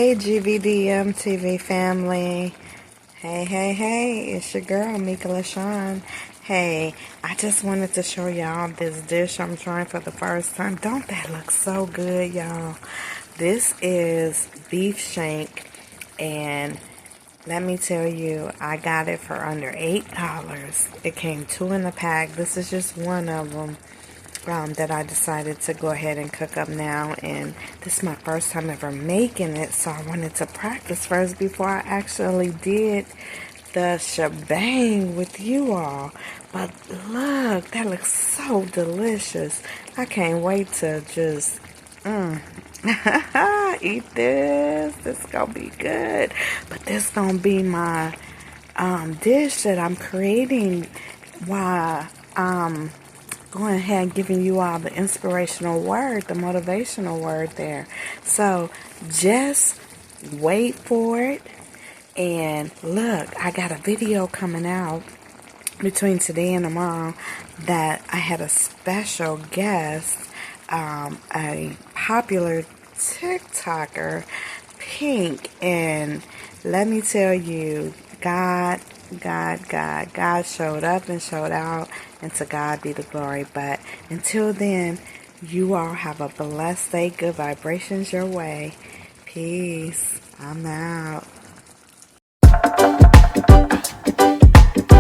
Hey GVDM TV family. Hey, it's your girl Mika LaShawn. Hey, I just wanted to show y'all this dish I'm trying for the first time. Don't that look so good, y'all? This is beef shank, and let me tell you, I got it for under $8. It came 2 in a pack. This is just one of them that I decided to go ahead and cook up now, and this is my first time ever making it, so I wanted to practice first before I actually did the shebang with you all. But look, that looks so delicious. I can't wait to just eat this. This is gonna be good. But this gonna be my dish that I'm creating while going ahead and giving you all the inspirational word, the motivational word there. So just wait for it. And look, I got a video coming out between today and tomorrow that I had a special guest, a popular TikToker, Pink. And let me tell you, God showed up and showed out, and to God be the glory. But until then, you all have a blessed day. Good vibrations your way. Peace. I'm out.